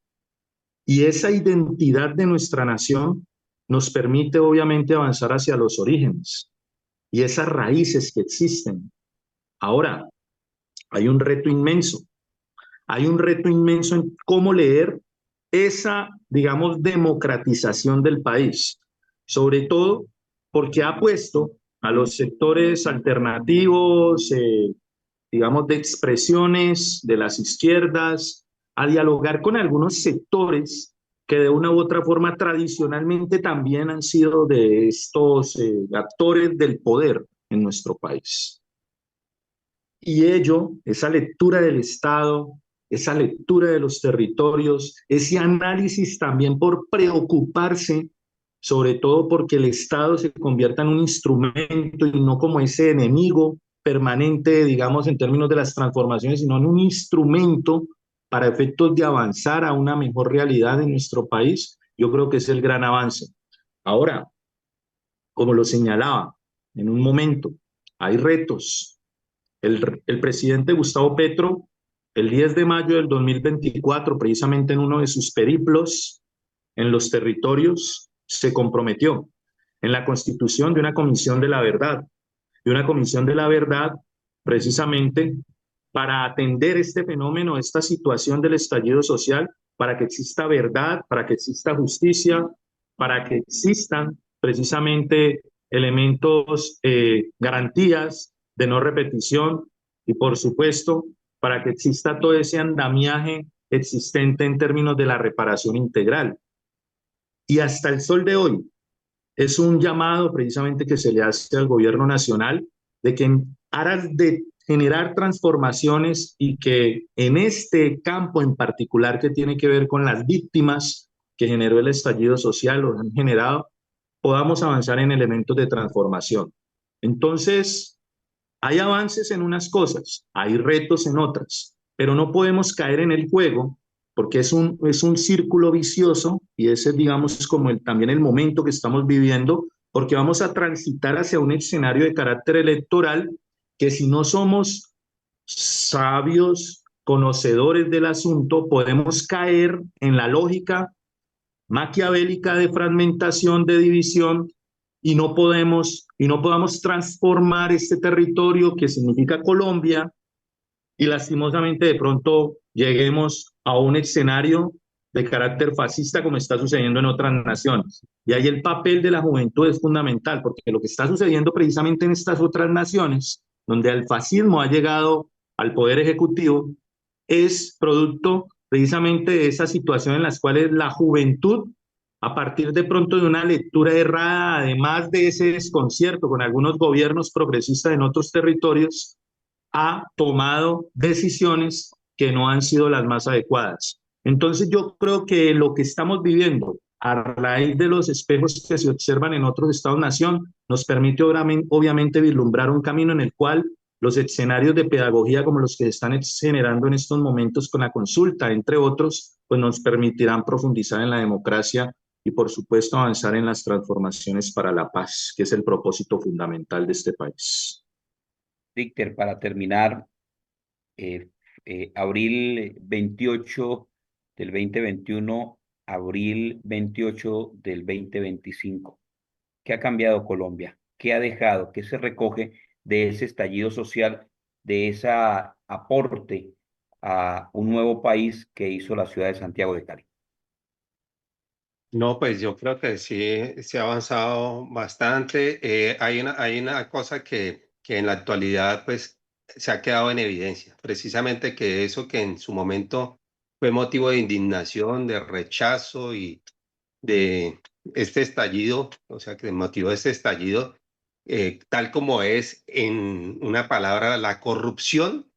Y esa identidad de nuestra nación nos permite obviamente avanzar hacia los orígenes y esas raíces que existen. Ahora, hay un reto inmenso. Hay un reto inmenso en cómo leer esa, digamos, democratización del país, sobre todo porque ha puesto a los sectores alternativos, digamos, de expresiones de las izquierdas, a dialogar con algunos sectores que de una u otra forma tradicionalmente también han sido de estos actores del poder en nuestro país. Y ello, esa lectura del Estado, esa lectura de los territorios, ese análisis también por preocuparse, sobre todo porque el Estado se convierta en un instrumento y no como ese enemigo permanente, digamos, en términos de las transformaciones, sino en un instrumento para efectos de avanzar a una mejor realidad en nuestro país, yo creo que es el gran avance. Ahora, como lo señalaba en un momento, hay retos. El presidente Gustavo Petro, el 10 de mayo del 2024, precisamente en uno de sus periplos en los territorios, se comprometió en la constitución de una comisión de la verdad, precisamente para atender este fenómeno, esta situación del estallido social, para que exista verdad, para que exista justicia, para que existan precisamente elementos, garantías de no repetición y, por supuesto, para que exista todo ese andamiaje existente en términos de la reparación integral. Y hasta el sol de hoy es un llamado precisamente que se le hace al gobierno nacional de que en aras de generar transformaciones y que en este campo en particular que tiene que ver con las víctimas que generó el estallido social o han generado, podamos avanzar en elementos de transformación. Entonces, hay avances en unas cosas, hay retos en otras, pero no podemos caer en el juego porque es un círculo vicioso y ese es, digamos, como también el momento que estamos viviendo, porque vamos a transitar hacia un escenario de carácter electoral que si no somos sabios, conocedores del asunto, podemos caer en la lógica maquiavélica de fragmentación, de división, y no podamos transformar este territorio que significa Colombia y lastimosamente de pronto lleguemos a un escenario de carácter fascista como está sucediendo en otras naciones. Y ahí el papel de la juventud es fundamental, porque lo que está sucediendo precisamente en estas otras naciones, donde el fascismo ha llegado al poder ejecutivo, es producto precisamente de esa situación en las cuales la juventud, a partir de pronto de una lectura errada, además de ese desconcierto con algunos gobiernos progresistas en otros territorios, ha tomado decisiones que no han sido las más adecuadas. Entonces yo creo que lo que estamos viviendo a raíz de los espejos que se observan en otros estados-nación nos permite obviamente vislumbrar un camino en el cual los escenarios de pedagogía como los que se están generando en estos momentos con la consulta, entre otros, pues nos permitirán profundizar en la democracia y por supuesto avanzar en las transformaciones para la paz, que es el propósito fundamental de este país. Dicter, para terminar, eh, abril 28 del 2021, abril 28 del 2025. ¿Qué ha cambiado Colombia? ¿Qué ha dejado? ¿Qué se recoge de ese estallido social, de ese aporte a un nuevo país que hizo la ciudad de Santiago de Cali? No, pues yo creo que sí, se ha avanzado bastante. Hay una cosa que en la actualidad pues se ha quedado en evidencia, precisamente que eso que en su momento fue motivo de indignación, de rechazo y de este estallido, o sea, que motivó este estallido, tal como es en una palabra, la corrupción.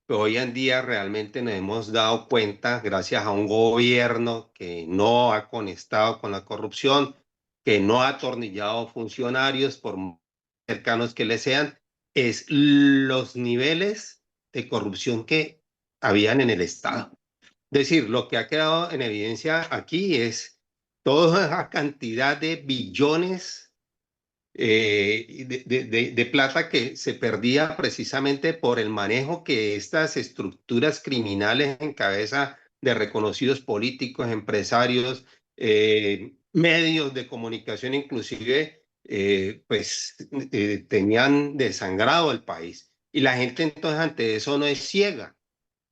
Pero hoy en día realmente nos hemos dado cuenta, gracias a un gobierno que no ha conectado con la corrupción, que no ha atornillado funcionarios, por cercanos que le sean, es los niveles de corrupción que habían en el Estado. Es decir, lo que ha quedado en evidencia aquí es toda esa cantidad de billones de plata que se perdía precisamente por el manejo que estas estructuras criminales en cabeza de reconocidos políticos, empresarios, medios de comunicación inclusive, tenían desangrado el país. Y la gente entonces ante eso no es ciega.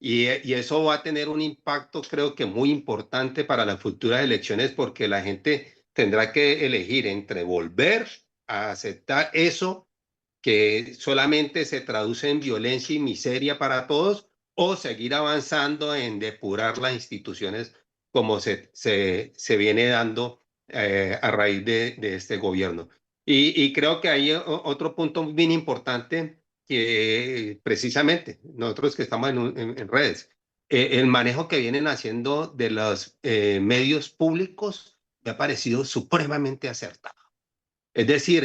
Y eso va a tener un impacto, creo que muy importante para las futuras elecciones, porque la gente tendrá que elegir entre volver a aceptar eso que solamente se traduce en violencia y miseria para todos, o seguir avanzando en depurar las instituciones como se viene dando a raíz de este gobierno. Y creo que hay otro punto bien importante que precisamente nosotros que estamos en redes, el manejo que vienen haciendo de los medios públicos me ha parecido supremamente acertado. Es decir,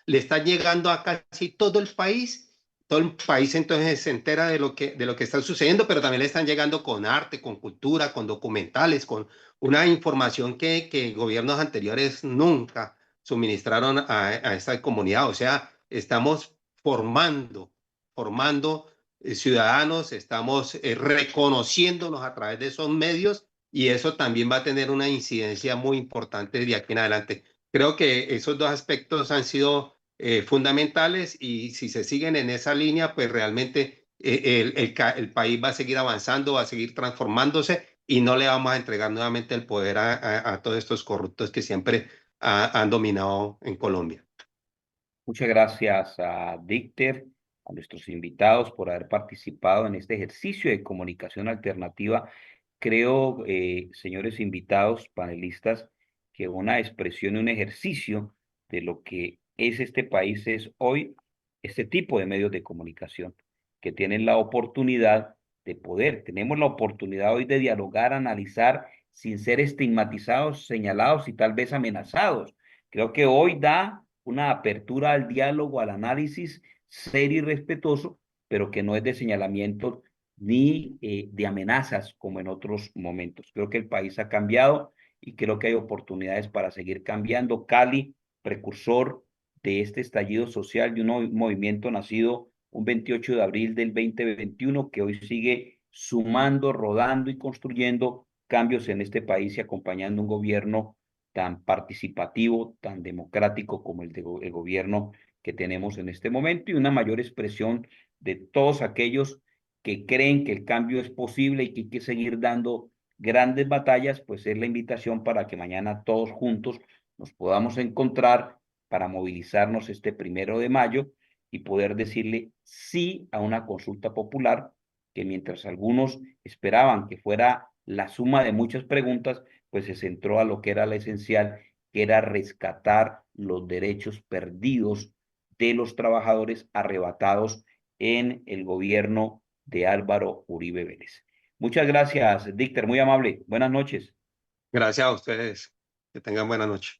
le está llegando a casi todo el país entonces se entera de lo que está sucediendo, pero también le están llegando con arte, con cultura, con documentales, con una información que gobiernos anteriores nunca suministraron a esta comunidad. O sea, estamos formando ciudadanos, estamos reconociéndonos a través de esos medios y eso también va a tener una incidencia muy importante de aquí en adelante. Creo que esos dos aspectos han sido fundamentales y si se siguen en esa línea, pues realmente el país va a seguir avanzando, va a seguir transformándose y no le vamos a entregar nuevamente el poder a todos estos corruptos que siempre han dominado en Colombia. Muchas gracias a Dicter, a nuestros invitados por haber participado en este ejercicio de comunicación alternativa. Creo, señores invitados, panelistas, que una expresión y un ejercicio de lo que es este país es hoy este tipo de medios de comunicación que tienen la oportunidad de poder, tenemos la oportunidad hoy de dialogar, analizar sin ser estigmatizados, señalados y tal vez amenazados. Creo que hoy da una apertura al diálogo, al análisis serio y respetuoso, pero que no es de señalamiento ni de amenazas como en otros momentos. Creo que el país ha cambiado y creo que hay oportunidades para seguir cambiando. Cali, precursor de este estallido social, de un movimiento nacido un 28 de abril del 2021, que hoy sigue sumando, rodando y construyendo cambios en este país y acompañando un gobierno tan participativo, tan democrático como el gobierno que tenemos en este momento, y una mayor expresión de todos aquellos que creen que el cambio es posible y que hay que seguir dando grandes batallas. Pues es la invitación para que mañana todos juntos nos podamos encontrar para movilizarnos este 1 de mayo y poder decirle sí a una consulta popular que, mientras algunos esperaban que fuera la suma de muchas preguntas, pues se centró a lo que era lo esencial, que era rescatar los derechos perdidos de los trabajadores arrebatados en el gobierno de Álvaro Uribe Vélez. Muchas gracias, Dícter, muy amable. Buenas noches. Gracias a ustedes. Que tengan buena noche.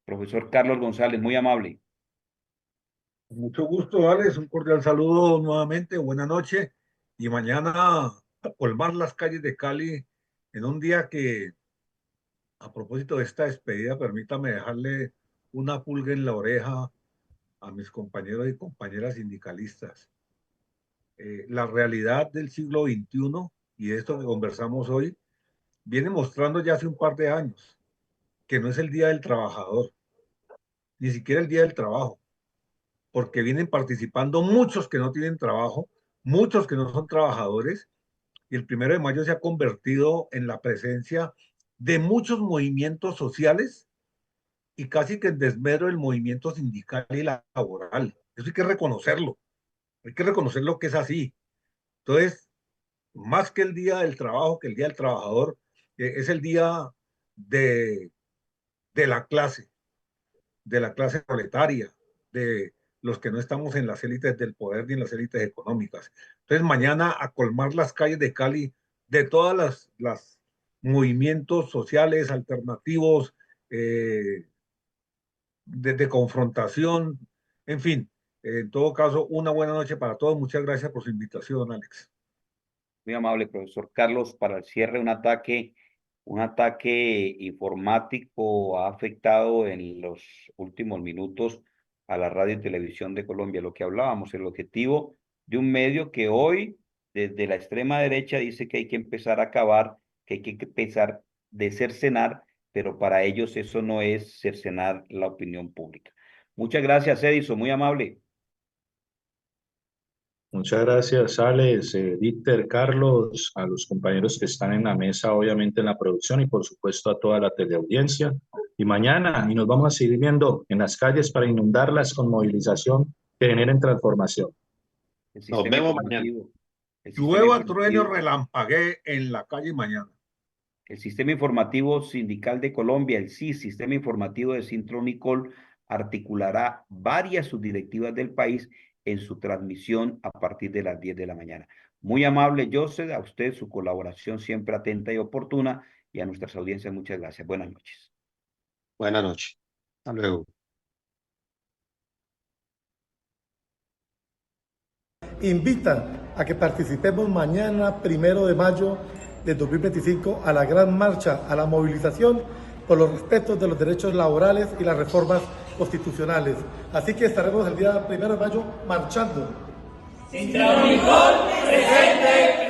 Profesor Carlos González, muy amable. Mucho gusto, Alex. Un cordial saludo nuevamente. Buena noche. Y mañana a colmar las calles de Cali en un día que, a propósito de esta despedida, permítame dejarle una pulga en la oreja a mis compañeros y compañeras sindicalistas. La realidad del siglo XXI y de esto que conversamos hoy viene mostrando ya hace un par de años que no es el Día del Trabajador, ni siquiera el Día del Trabajo, porque vienen participando muchos que no tienen trabajo, muchos que no son trabajadores, y el 1 de mayo se ha convertido en la presencia de muchos movimientos sociales y casi que en desmedro del movimiento sindical y laboral. Eso hay que reconocerlo que es así. Entonces, más que el Día del Trabajo, que el Día del Trabajador, es el día de, de de la clase proletaria, de los que no estamos en las élites del poder ni en las élites económicas. Entonces, mañana a colmar las calles de Cali de todas las movimientos sociales alternativos, de confrontación, en fin. En todo caso, una buena noche para todos. Muchas gracias por su invitación, Alex. Muy amable, profesor Carlos. Para el cierre, un ataque informático ha afectado en los últimos minutos a la radio y televisión de Colombia. Lo que hablábamos, el objetivo de un medio que hoy, desde la extrema derecha, dice que hay que empezar a acabar, que hay que empezar de cercenar, pero para ellos eso no es cercenar la opinión pública. Muchas gracias, Edison, muy amable. Muchas gracias, Alex, Dícter, Carlos, a los compañeros que están en la mesa, obviamente en la producción, y por supuesto a toda la teleaudiencia. Y mañana, y nos vamos a seguir viendo en las calles para inundarlas con movilización que generen transformación. Nos vemos mañana. Llueva, trueno, relampaguee en la calle mañana. El Sistema Informativo Sindical de Colombia, el SIS, Sistema Informativo de Sintronicol, articulará varias subdirectivas del país en su transmisión a partir de las 10 de la mañana. Muy amable, Joseph, a usted su colaboración siempre atenta y oportuna, y a nuestras audiencias muchas gracias. Buenas noches. Buenas noches. Hasta luego. Invitan a que participemos mañana, 1 de mayo de 2025, a la gran marcha, a la movilización por los respetos de los derechos laborales y las reformas constitucionales. Así que estaremos el día 1 de mayo marchando. Sintronicol presente.